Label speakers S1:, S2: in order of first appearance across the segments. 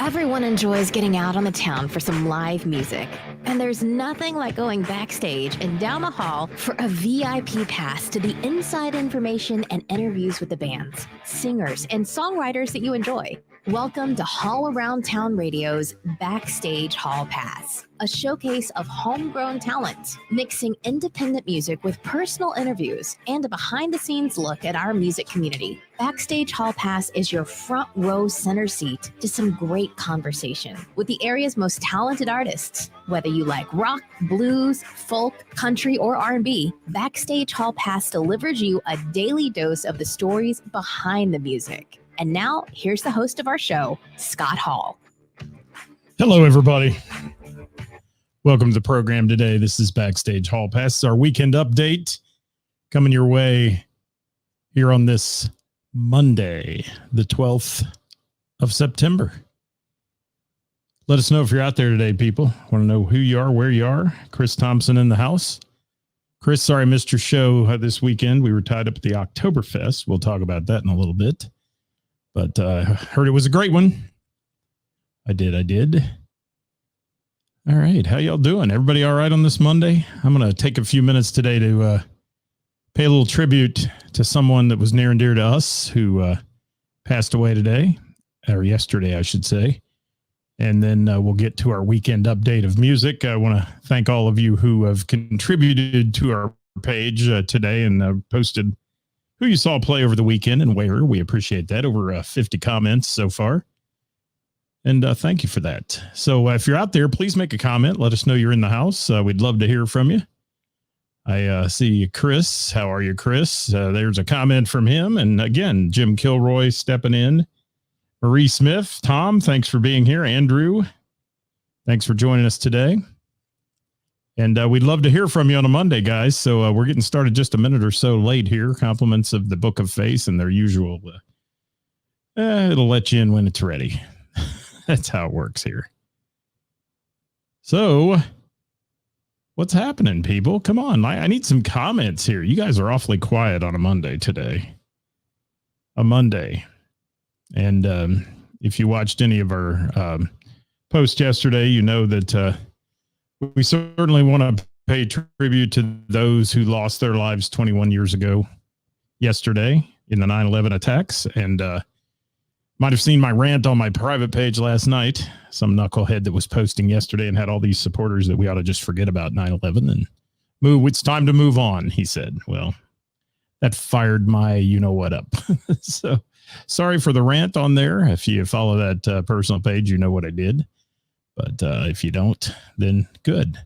S1: Everyone enjoys getting out on the town for some live music. And there's nothing like going backstage and down the hall for a VIP pass to the inside information and interviews with the bands, singers, and songwriters that you enjoy. Welcome to Hall Around Town Radio's Backstage Hall Pass, a showcase of homegrown talent, mixing independent music with personal interviews and a behind-the-scenes look at our music community. Backstage Hall Pass is your front row center seat to some great conversation with the area's most talented artists. Whether you like rock, blues, folk, country, or R&B, Backstage Hall Pass delivers you a daily dose of the stories behind the music. And now, here's the host of our show, Scott Hall.
S2: Hello, everybody. Welcome to the program today. This is Backstage Hall Pass. It's our weekend update coming your way here on this Monday, the 12th of September. Let us know if you're out there today, people. Want to know who you are, where you are. Chris Thompson in the house. Chris, sorry I missed your show this weekend. We were tied up at the Oktoberfest. We'll talk about that in a little bit. But I heard it was a great one. I did. All right. How y'all doing? Everybody all right on this Monday? I'm going to take a few minutes today to pay a little tribute to someone that was near and dear to us who passed away today, or yesterday, I should say. And then we'll get to our weekend update of music. I want to thank all of you who have contributed to our page today and posted who you saw play over the weekend and where. We appreciate that. Over 50 comments so far. And thank you for that. So if you're out there, please make a comment. Let us know you're in the house. We'd love to hear from you. I see Chris. How are you, Chris? There's a comment from him. And again, Jim Kilroy stepping in. Marie Smith. Tom, thanks for being here. Andrew, thanks for joining us today. And we'd love to hear from you on a Monday, guys. So we're getting started just a minute or so late here. Compliments of the Book of Face and their usual. It'll let you in when it's ready. That's how it works here. So what's happening, people? Come on. I need some comments here. You guys are awfully quiet on a Monday today. A Monday. And if you watched any of our posts yesterday, you know that we certainly want to pay tribute to those who lost their lives 21 years ago yesterday in the 9/11 attacks. And might have seen my rant on my private page last night. Some knucklehead that was posting yesterday and had all these supporters that we ought to just forget about 9/11 and move. It's time to move on, he said. Well, that fired my you-know-what up. So sorry for the rant on there. If you follow that personal page, you know what I did. But if you don't, then good.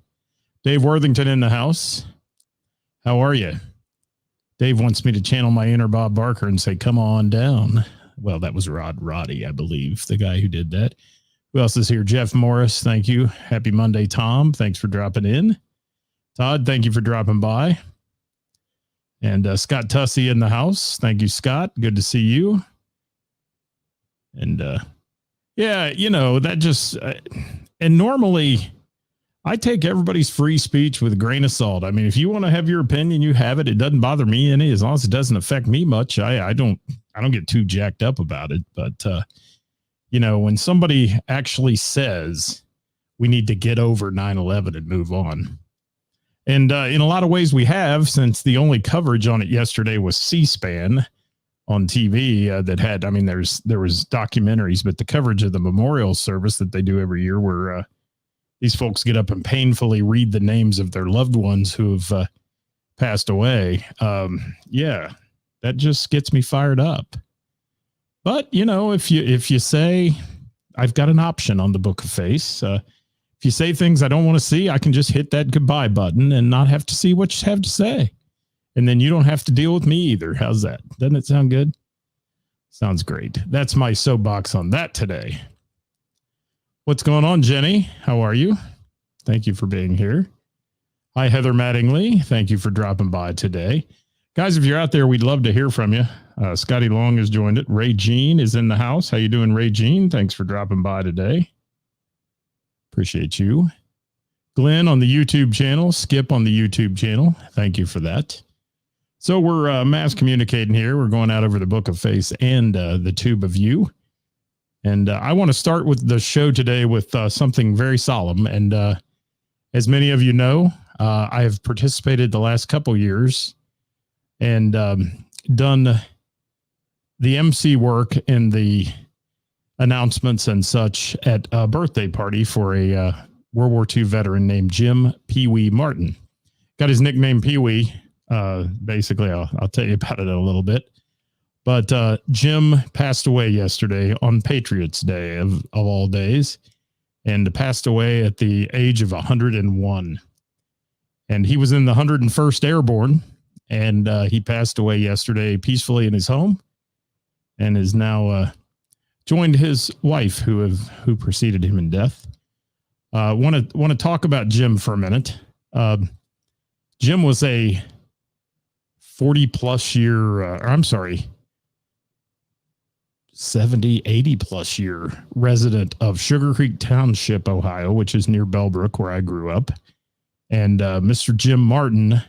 S2: Dave Worthington in the house. How are you? Dave wants me to channel my inner Bob Barker and say, come on down. Well, that was Roddy, I believe, the guy who did that. Who else is here? Jeff Morris, thank you. Happy Monday, Tom. Thanks for dropping in. Todd, thank you for dropping by. And Scott Tussey in the house. Thank you, Scott. Good to see you. And yeah, you know, that just, and normally I take everybody's free speech with a grain of salt. I mean, if you want to have your opinion, you have it. It doesn't bother me any, as long as it doesn't affect me much. I don't get too jacked up about it. But, you know, when somebody actually says we need to get over 9/11 and move on. And in a lot of ways we have, since the only coverage on it yesterday was C-SPAN on TV that had, I mean, there was documentaries, but the coverage of the memorial service that they do every year where these folks get up and painfully read the names of their loved ones who have passed away. Yeah, that just gets me fired up. But, you know, if you say, I've got an option on the Book of Face, if you say things I don't want to see, I can just hit that goodbye button and not have to see what you have to say. And then you don't have to deal with me either. How's that? Doesn't it sound good? Sounds great. That's my soapbox on that today. What's going on, Jenny? How are you? Thank you for being here. Hi, Heather Mattingly. Thank you for dropping by today. Guys, if you're out there, we'd love to hear from you. Scotty Long has joined it. Ray Jean is in the house. How you doing, Ray Jean? Thanks for dropping by today. Appreciate you. Glenn on the YouTube channel. Skip on the YouTube channel. Thank you for that. So we're mass communicating here. We're going out over the Book of Face and the Tube of You. And I want to start with the show today with something very solemn. And as many of you know, I have participated the last couple years and done the MC work in the announcements and such at a birthday party for a World War II veteran named Jim Pee Wee Martin. Got his nickname Pee Wee. Basically, I'll tell you about it in a little bit. But Jim passed away yesterday on Patriots Day of all days, and passed away at the age of 101. And he was in the 101st Airborne, and he passed away yesterday peacefully in his home, and is now joined his wife, who preceded him in death. Want to talk about Jim for a minute. Jim was a 40-plus year, 70, 80-plus year resident of Sugar Creek Township, Ohio, which is near Bellbrook, where I grew up. And Mr. Jim Martin,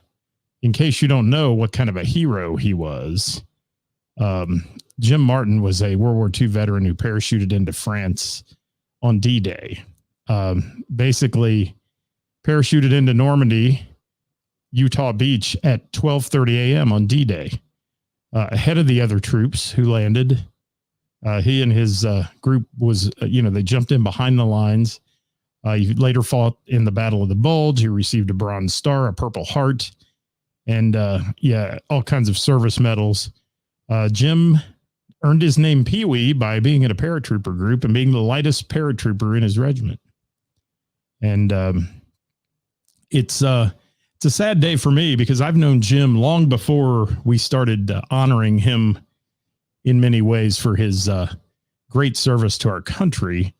S2: in case you don't know what kind of a hero he was, Jim Martin was a World War II veteran who parachuted into France on D-Day. Basically parachuted into Normandy, Utah Beach at 12:30 a.m. on D-Day, ahead of the other troops who landed. He and his group was, they jumped in behind the lines. He later fought in the Battle of the Bulge. He received a Bronze Star, a Purple Heart, and all kinds of service medals. Jim earned his name Pee Wee by being in a paratrooper group and being the lightest paratrooper in his regiment. And it's a sad day for me because I've known Jim long before we started honoring him in many ways for his great service to our country.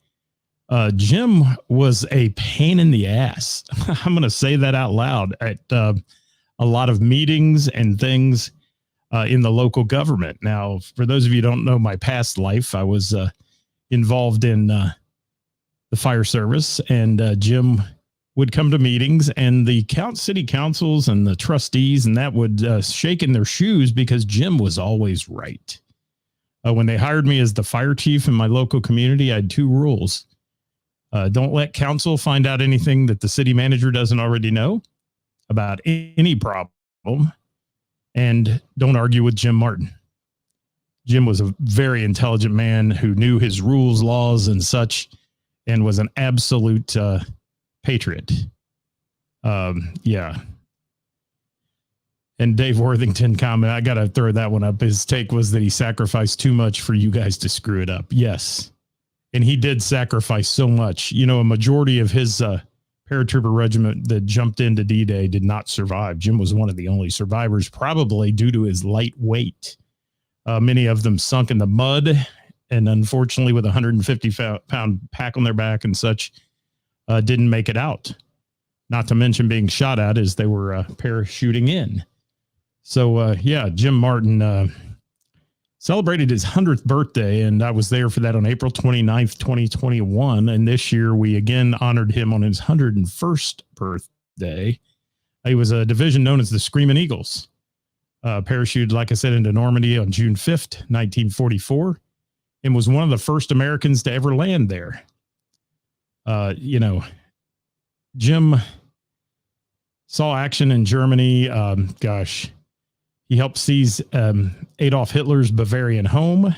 S2: Jim was a pain in the ass. I'm going to say that out loud at a lot of meetings and things in the local government. Now, for those of you who don't know my past life, I was involved in the fire service, and Jim would come to meetings, and the city councils and the trustees and that would shake in their shoes because Jim was always right. When they hired me as the fire chief in my local community, I had two rules. Don't let council find out anything that the city manager doesn't already know about any problem, and don't argue with Jim Martin. Jim was a very intelligent man who knew his rules, laws, and such, and was an absolute patriot. And Dave Worthington comment, I got to throw that one up. His take was that he sacrificed too much for you guys to screw it up. Yes. And he did sacrifice so much. A majority of his paratrooper regiment that jumped into D-Day did not survive. Jim was one of the only survivors, probably due to his light weight. Many of them sunk in the mud, and unfortunately with a 150-pound pack on their back and such, didn't make it out. Not to mention being shot at as they were parachuting in. So, Jim Martin celebrated his 100th birthday, and I was there for that on April 29th, 2021. And this year we again honored him on his 101st birthday. He was a division known as the Screaming Eagles. Parachuted, like I said, into Normandy on June 5th, 1944, and was one of the first Americans to ever land there. Jim saw action in Germany. He helped seize Adolf Hitler's Bavarian home,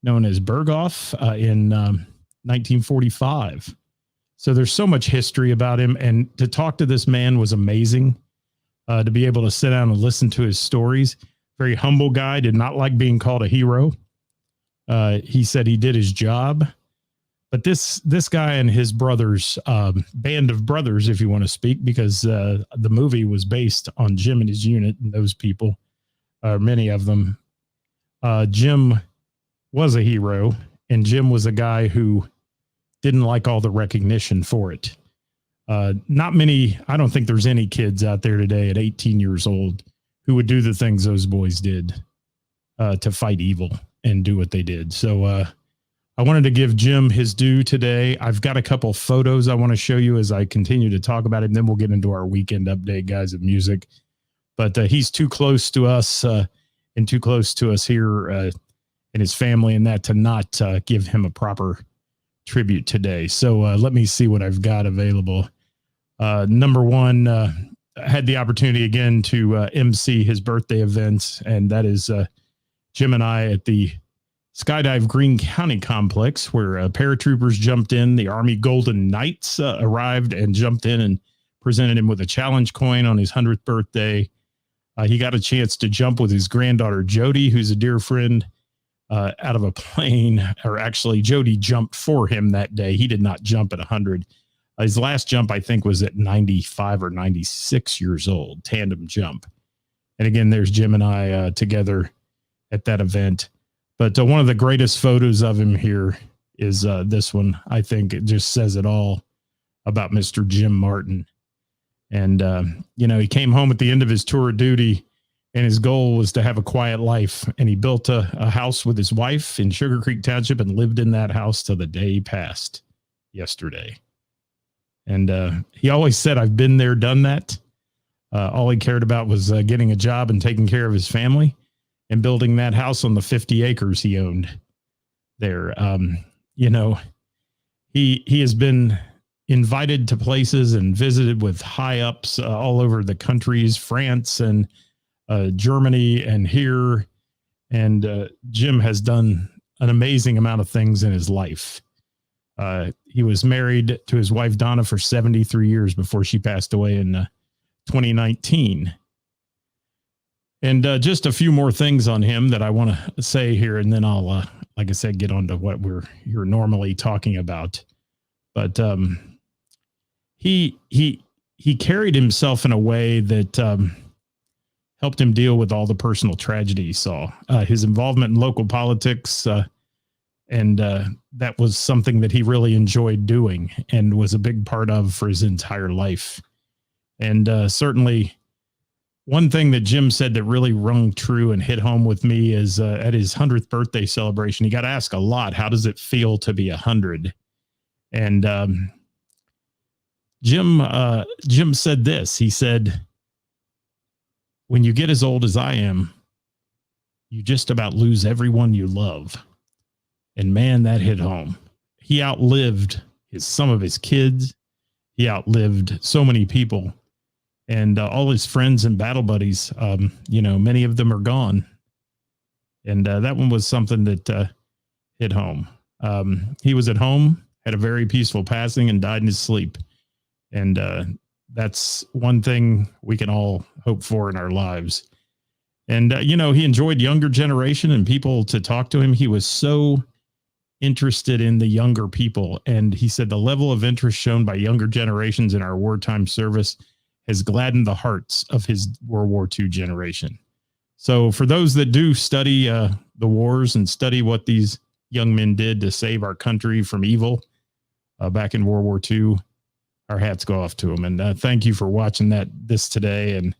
S2: known as Berghof, in 1945. So there's so much history about him. And to talk to this man was amazing. To be able to sit down and listen to his stories. Very humble guy, did not like being called a hero. He said he did his job. But this guy and his brothers, band of brothers, if you want to speak, because the movie was based on Jim and his unit and those people, many of them. Jim was a hero, and Jim was a guy who didn't like all the recognition for it. Not many, I don't think there's any kids out there today at 18 years old who would do the things those boys did to fight evil and do what they did. So I wanted to give Jim his due today. I've got a couple photos I want to show you as I continue to talk about it, and then we'll get into our weekend update, guys, of music. But he's too close to us and too close to us here and his family and that to not give him a proper tribute today. So let me see what I've got available. Number one, I had the opportunity again to MC his birthday events, and that is Jim and I at the Skydive Greene County Complex, where paratroopers jumped in. The Army Golden Knights arrived and jumped in and presented him with a challenge coin on his 100th birthday. He got a chance to jump with his granddaughter, Jody, who's a dear friend, out of a plane. Or actually, Jody jumped for him that day. He did not jump at 100. His last jump, I think, was at 95 or 96 years old, tandem jump. And again, there's Jim and I together at that event. But one of the greatest photos of him here is this one. I think it just says it all about Mr. Jim Martin. And, he came home at the end of his tour of duty, and his goal was to have a quiet life. And he built a house with his wife in Sugar Creek Township and lived in that house till the day he passed yesterday. And he always said, I've been there, done that. All he cared about was getting a job and taking care of his family and building that house on the 50 acres he owned there. He has been invited to places and visited with high ups all over the countries, France and Germany and here. And Jim has done an amazing amount of things in his life. He was married to his wife, Donna, for 73 years before she passed away in 2019. And just a few more things on him that I want to say here, and then I'll, like I said, get on to what you're normally talking about. But he carried himself in a way that helped him deal with all the personal tragedy he saw. His involvement in local politics, and that was something that he really enjoyed doing and was a big part of for his entire life. And certainly, one thing that Jim said that really rung true and hit home with me is at his 100th birthday celebration, he got asked a lot, how does it feel to be 100? And Jim said this. He said, when you get as old as I am, you just about lose everyone you love. And man, that hit home. He outlived some of his kids. He outlived so many people. And all his friends and battle buddies, many of them are gone. And that one was something that hit home. He was at home, had a very peaceful passing, and died in his sleep. And that's one thing we can all hope for in our lives. And, he enjoyed younger generation and people to talk to him. He was so interested in the younger people. And he said the level of interest shown by younger generations in our wartime service has gladdened the hearts of his World War II generation. So for those that do study the wars and study what these young men did to save our country from evil back in World War II, our hats go off to them. And thank you for watching this today. And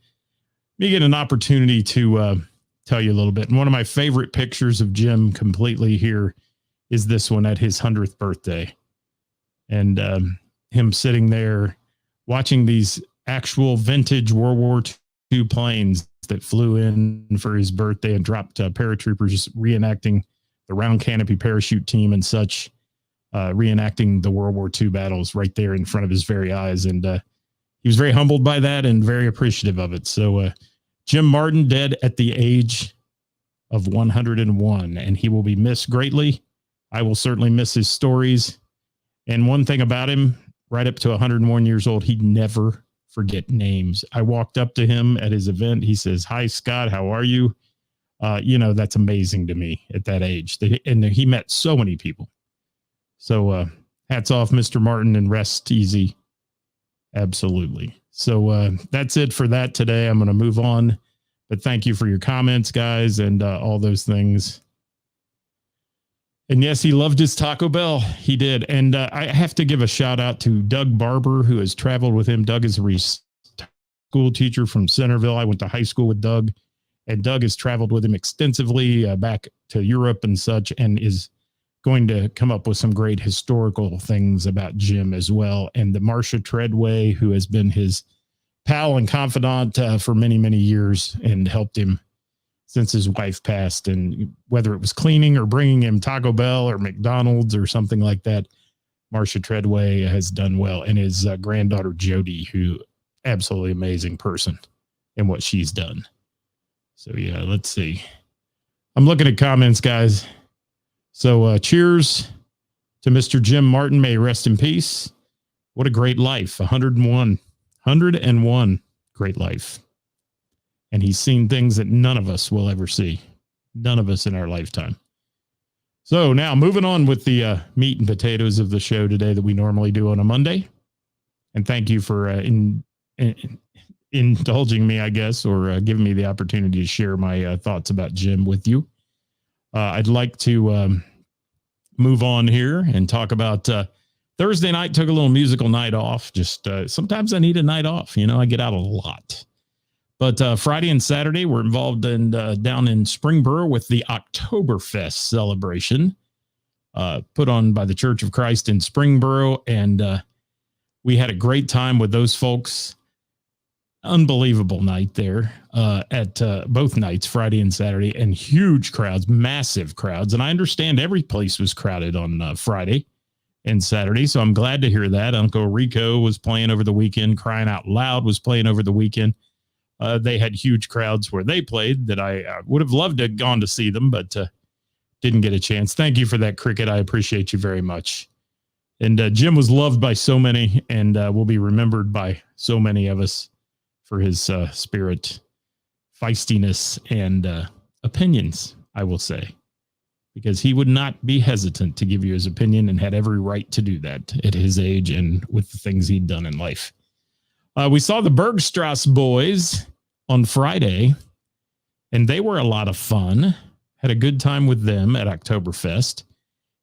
S2: me get an opportunity to tell you a little bit. And one of my favorite pictures of Jim completely here is this one at his 100th birthday. And him sitting there watching these actual vintage World War II planes that flew in for his birthday and dropped paratroopers reenacting the round canopy parachute team and such, reenacting the World War II battles right there in front of his very eyes. And he was very humbled by that and very appreciative of it. So Jim Martin dead at the age of 101, and he will be missed greatly. I will certainly miss his stories. And one thing about him, right up to 101 years old, he'd never forget names. I walked up to him at his event. He says, "Hi, Scott, how are you?" That's amazing to me at that age. And he met so many people. So hats off, Mr. Martin, and rest easy. Absolutely. So that's it for that today. I'm going to move on. But thank you for your comments, guys, and all those things. And yes, he loved his Taco Bell. He did. And I have to give a shout out to Doug Barber, who has traveled with him. Doug is a school teacher from Centerville. I went to high school with Doug, and Doug has traveled with him extensively back to Europe and such, and is going to come up with some great historical things about Jim as well. And the Marcia Treadway, who has been his pal and confidant for many, many years and helped him since his wife passed, and whether it was cleaning or bringing him Taco Bell or McDonald's or something like that, Marcia Treadway has done well. And his granddaughter, Jody, who absolutely amazing person in what she's done. So, yeah, let's see. I'm looking at comments, guys. So cheers to Mr. Jim Martin. May he rest in peace. What a great life. 101 great life. And he's seen things that none of us will ever see. None of us in our lifetime. So now moving on with the meat and potatoes of the show today that we normally do on a Monday. And thank you for indulging me, I guess, or giving me the opportunity to share my thoughts about Jim with you. I'd like to move on here and talk about Thursday night. Took a little musical night off. Just sometimes I need a night off. You know, I get out a lot. But Friday and Saturday, we're involved in down in Springboro with the Oktoberfest celebration put on by the Church of Christ in Springboro. And we had a great time with those folks. Unbelievable night there at both nights, Friday and Saturday, and huge crowds, massive crowds. And I understand every place was crowded on Friday and Saturday. So I'm glad to hear that. Uncle Rico was playing over the weekend. Crying Out Loud was playing over the weekend. They had huge crowds where they played that I would have loved to have gone to see them, but didn't get a chance. Thank you for that, Cricket. I appreciate you very much. And Jim was loved by so many and will be remembered by so many of us for his spirit, feistiness, and opinions, I will say, because he would not be hesitant to give you his opinion and had every right to do that at his age and with the things he'd done in life. We saw the Bergstrasse boys on Friday, and they were a lot of fun. Had a good time with them at Oktoberfest.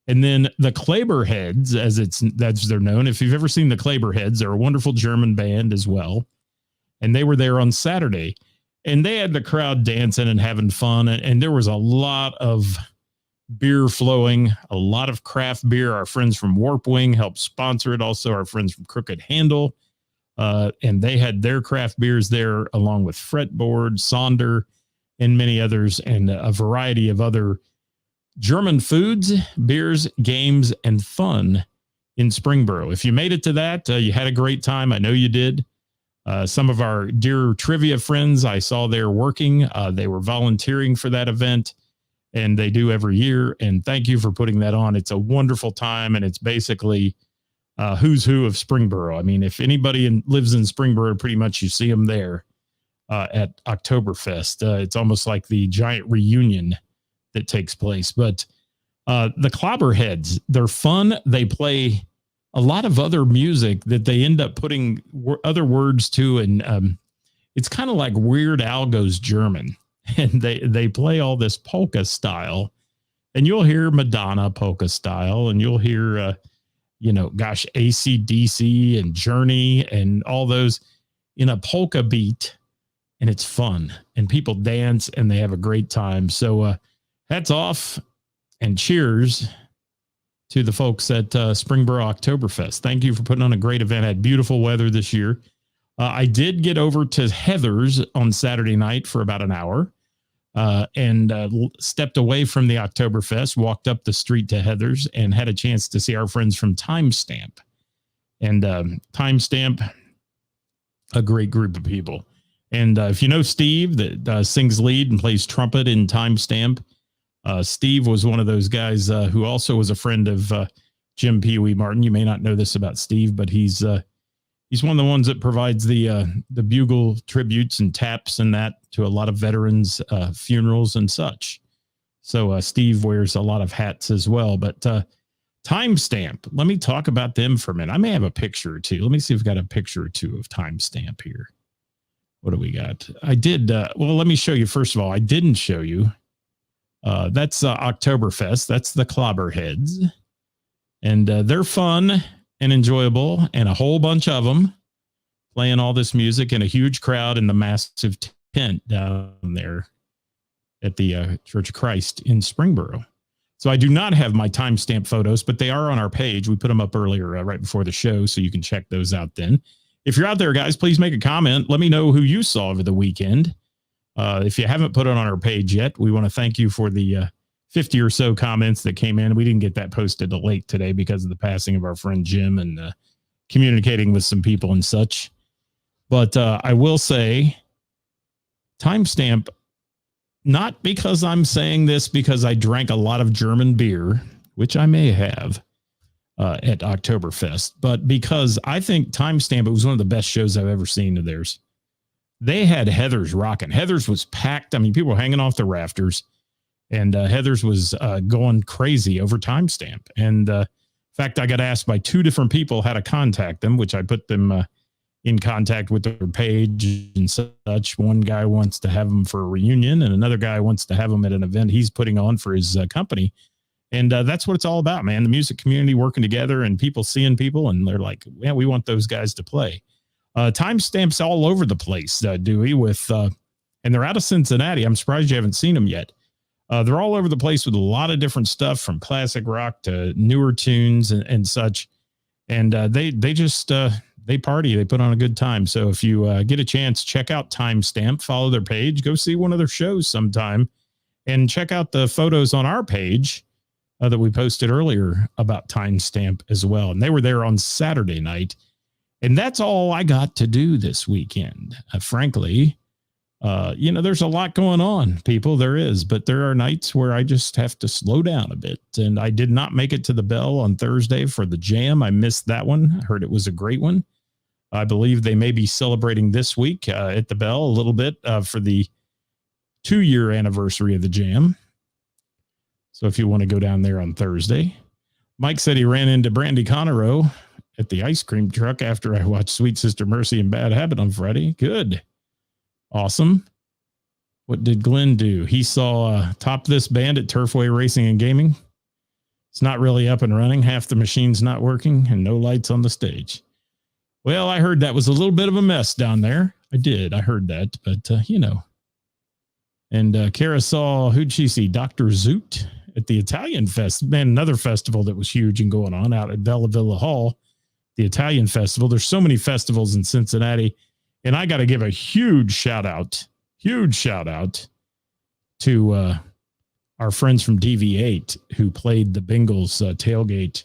S2: And then the Kleberheads, as they're known. If you've ever seen the Kleberheads, they're a wonderful German band as well. And they were there on Saturday. And they had the crowd dancing and having fun. And there was a lot of beer flowing, a lot of craft beer. Our friends from Warp Wing helped sponsor it. Also, our friends from Crooked Handle. And they had their craft beers there, along with Fretboard, Sonder, and many others, and a variety of other German foods, beers, games, and fun in Springboro. If you made it to that, you had a great time. I know you did. Some of our dear trivia friends I saw there working. They were volunteering for that event, and they do every year. And thank you for putting that on. It's a wonderful time, and it's basically who's who of Springboro. I mean, if anybody lives in Springboro, pretty much you see them there at Oktoberfest. It's almost like the giant reunion that takes place. But the Clobberheads, they're fun. They play a lot of other music that they end up putting other words to. And it's kind of like Weird Al goes German. And they play all this polka style. And you'll hear Madonna polka style. And you'll hear AC/DC and Journey and all those in a polka beat, and it's fun and people dance and they have a great time. So hats off and cheers to the folks at Springboro Oktoberfest. Thank you for putting on a great event. Had beautiful weather this year. I did get over to Heather's on Saturday night for about an hour. And stepped away from the Oktoberfest, walked up the street to Heather's, and had a chance to see our friends from Timestamp. And Timestamp, a great group of people. And if you know Steve, that sings lead and plays trumpet in Timestamp, Steve was one of those guys who also was a friend of Jim Pee Wee Martin. You may not know this about Steve, but he's one of the ones that provides the bugle tributes and taps and that to a lot of veterans' funerals and such. So Steve wears a lot of hats as well. But Timestamp, let me talk about them for a minute. I may have a picture or two. Let me see if I've got a picture or two of Timestamp here. What do we got? I did. Well, let me show you. First of all, I didn't show you. That's Oktoberfest. That's the Clobberheads. And they're fun and enjoyable, and a whole bunch of them playing all this music in a huge crowd in the massive tent down there at the Church of Christ in Springboro. So I do not have my Timestamp photos, but they are on our page. We put them up earlier right before the show, so you can check those out then. If you're out there, guys, please make a comment. Let me know who you saw over the weekend. If you haven't put it on our page yet, we want to thank you for the 50 or so comments that came in. We didn't get that posted late today because of the passing of our friend Jim and communicating with some people and such. But I will say, timestamp, not because I'm saying this because I drank a lot of German beer, which I may have at Oktoberfest, but because I think timestamp, it was one of the best shows I've ever seen of theirs. They had Heather's rocking. Heather's was packed. I mean, people were hanging off the rafters, and Heather's was going crazy over timestamp. And in fact, I got asked by 2 different people how to contact them, which I put them in contact with their page and such. One guy wants to have them for a reunion, and another guy wants to have them at an event he's putting on for his company. And that's what it's all about, man. The music community working together and people seeing people, and they're like, yeah, we want those guys to play. Timestamps all over the place, Dewey, with and they're out of Cincinnati. I'm surprised you haven't seen them yet. They're all over the place with a lot of different stuff, from classic rock to newer tunes and such. And they just they party. They put on a good time. So if you get a chance, check out Timestamp, follow their page, go see one of their shows sometime, and check out the photos on our page that we posted earlier about Timestamp as well. And they were there on Saturday night. And that's all I got to do this weekend. Frankly, there's a lot going on, people. There is, but there are nights where I just have to slow down a bit. And I did not make it to the Bell on Thursday for the Jam. I missed that one. I heard it was a great one. I believe they may be celebrating this week at the Bell a little bit for the 2-year anniversary of the Jam. So if you want to go down there on Thursday. Mike said he ran into Brandy Conero at the ice cream truck after I watched Sweet Sister Mercy and Bad Habit on Friday. Good. Awesome. What did Glenn do? He saw Top This Band at Turfway Racing and Gaming. It's not really up and running. Half the machine's not working and no lights on the stage. Well, I heard that was a little bit of a mess down there. I did. I heard that, but And Kara saw, who'd she see? Dr. Zoot at the Italian Fest. Man, another festival that was huge and going on out at Bella Villa Hall. The Italian Festival. There's so many festivals in Cincinnati, and I got to give a huge shout out to our friends from DV8 who played the Bengals tailgate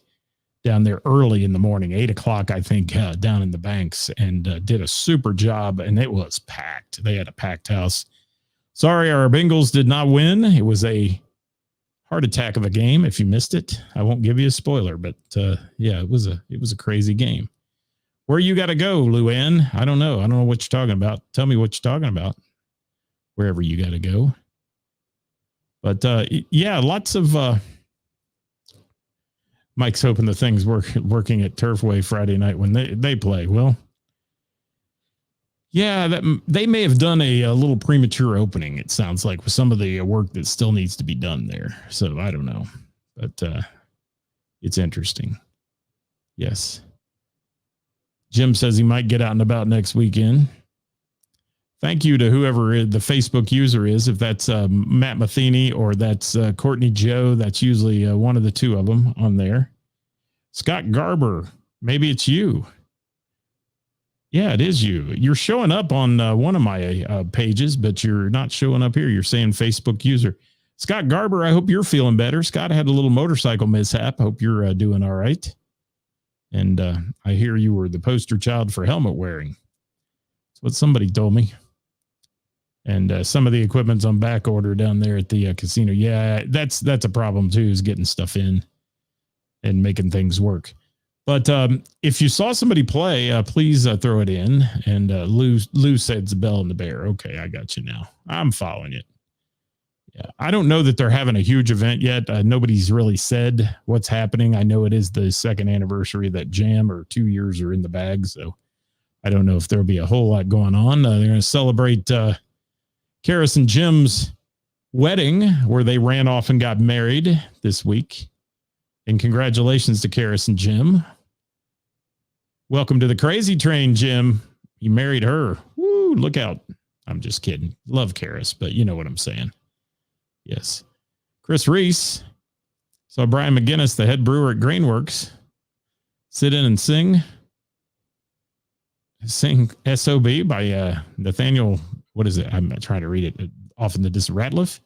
S2: down there early in the morning, 8:00, I think, down in the banks, and did a super job. And it was packed. They had a packed house. Sorry, our Bengals did not win. It was a heart attack of a game. If you missed it, I won't give you a spoiler, but yeah, it was a crazy game. Where you got to go, Luann? I don't know. I don't know what you're talking about. Tell me what you're talking about. Wherever you got to go. But yeah, lots of Mike's hoping the thing's working at Turfway Friday night when they play. Well, yeah, they may have done a little premature opening, it sounds like, with some of the work that still needs to be done there. So I don't know, but it's interesting. Yes. Jim says he might get out and about next weekend. Thank you to whoever the Facebook user is. If that's Matt Matheny or that's Courtney Joe, that's usually one of the 2 of them on there. Scott Garber, maybe it's you. Yeah, it is you. You're showing up on one of my pages, but you're not showing up here. You're saying Facebook user. Scott Garber, I hope you're feeling better. Scott had a little motorcycle mishap. Hope you're doing all right. And I hear you were the poster child for helmet wearing. That's what somebody told me. And some of the equipment's on back order down there at the casino. Yeah, that's a problem too, is getting stuff in and making things work. But if you saw somebody play, please throw it in. And Lou said the Bell and the Bear. Okay, I got you now. I'm following it. Yeah, I don't know that they're having a huge event yet. Nobody's really said what's happening. I know it is the 2nd anniversary of that Jam, or 2 years are in the bag. So I don't know if there'll be a whole lot going on. They're going to celebrate Karis and Jim's wedding, where they ran off and got married this week. And congratulations to Karis and Jim. Welcome to the crazy train, Jim. You married her. Woo, look out. I'm just kidding. Love Karis, but you know what I'm saying. Yes. Chris Reese saw Brian McGinnis, the head brewer at Grainworks, sit in and sing SOB by Nathaniel what is it? I'm trying to read it. Off in the distance, Ratliff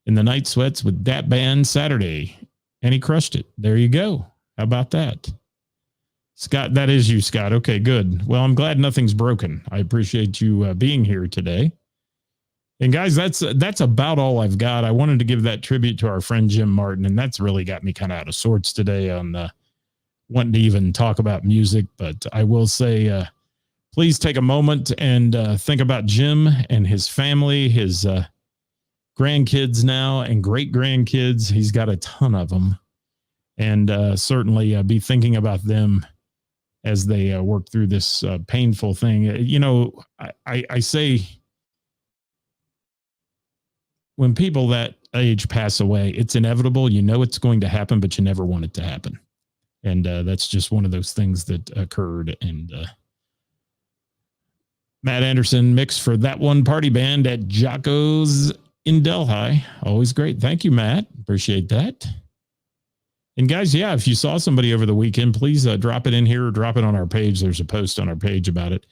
S2: in the Night Sweats with that band Saturday. And he crushed it. There you go. How about that? Scott, that is you, Scott. Okay, good. Well, I'm glad nothing's broken. I appreciate you being here today. And guys, that's about all I've got. I wanted to give that tribute to our friend Jim Martin, and that's really got me kind of out of sorts today on wanting to even talk about music. But I will say, please take a moment and think about Jim and his family, his grandkids now and great grandkids. He's got a ton of them, and certainly be thinking about them as they work through this painful thing. You know, I say, when people that age pass away, it's inevitable. You know it's going to happen, but you never want it to happen. And that's just one of those things that occurred. And Matt Anderson mixed for That One Party Band at Jocko's in Delhi. Always great. Thank you, Matt. Appreciate that. And guys, yeah, if you saw somebody over the weekend, please drop it in here or drop it on our page. There's a post on our page about it.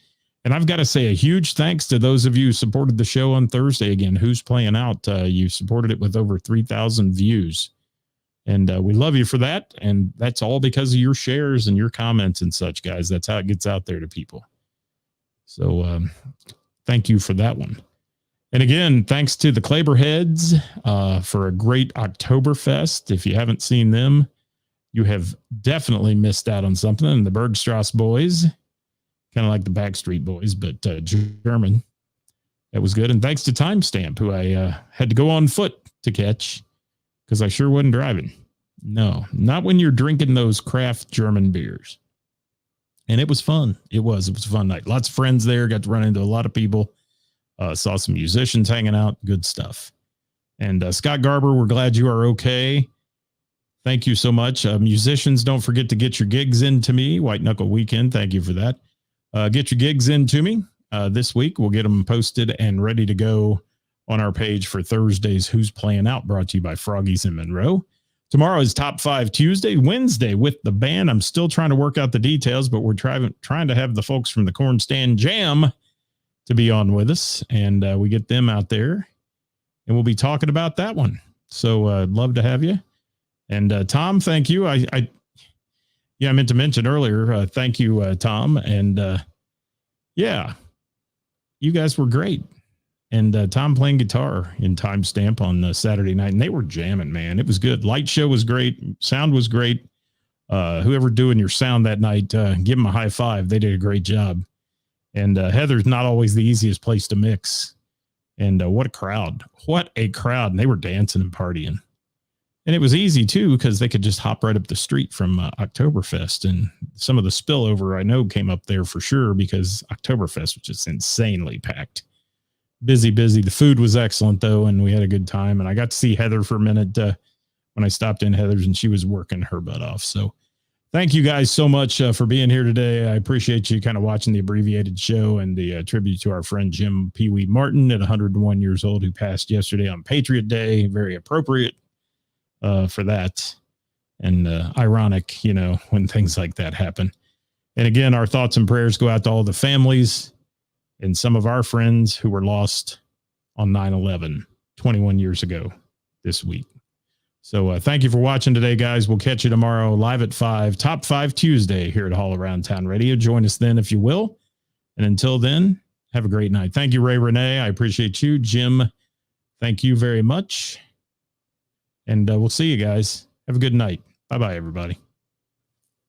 S2: And I've got to say a huge thanks to those of you who supported the show on Thursday. Again, Who's Playing Out? You supported it with over 3,000 views. And we love you for that. And that's all because of your shares and your comments and such, guys. That's how it gets out there to people. So thank you for that one. And again, thanks to the Claberheads for a great Oktoberfest. If you haven't seen them, you have definitely missed out on something. And the Bergstrasse Boys, kind of like the Backstreet Boys, but German. That was good. And thanks to Timestamp, who I had to go on foot to catch because I sure wasn't driving. No, not when you're drinking those craft German beers. And it was fun. It was a fun night. Lots of friends there. Got to run into a lot of people. Saw some musicians hanging out. Good stuff. And Scott Garber, we're glad you are okay. Thank you so much. Musicians, don't forget to get your gigs into me. White Knuckle Weekend. Thank you for that. Get your gigs into me this week. We'll get them posted and ready to go on our page for Thursday's Who's Playing Out, brought to you by Froggies in Monroe. Tomorrow is Top 5 Tuesday. Wednesday with the band. I'm still trying to work out the details, but we're trying to have the folks from the Corn Stand Jam to be on with us, and we get them out there, and we'll be talking about that one. So I'd love to have you. And Tom, thank you. I meant to mention earlier, thank you, Tom. And yeah, you guys were great. And Tom playing guitar in Timestamp on Saturday night, and they were jamming, man. It was good. Light show was great. Sound was great. Whoever doing your sound that night, give them a high five. They did a great job. And Heather's not always the easiest place to mix. And what a crowd. What a crowd. And they were dancing and partying. And it was easy, too, because they could just hop right up the street from Oktoberfest. And some of the spillover, I know, came up there for sure because Oktoberfest was just insanely packed. Busy. The food was excellent, though, and we had a good time. And I got to see Heather for a minute when I stopped in Heather's, and she was working her butt off. So thank you guys so much for being here today. I appreciate you kind of watching the abbreviated show and the tribute to our friend Jim Pee Wee Martin at 101 years old, who passed yesterday on Patriot Day. Very appropriate for that. And ironic, when things like that happen. And again, our thoughts and prayers go out to all the families and some of our friends who were lost on 9/11 21 years ago this week. So thank you for watching today, guys. We'll catch you tomorrow live at 5, Top 5 Tuesday here at All Around Town Radio. Join us then if you will. And until then, have a great night. Thank you, Ray Renee. I appreciate you. Jim, thank you very much. And we'll see you guys. Have a good night. Bye-bye, everybody.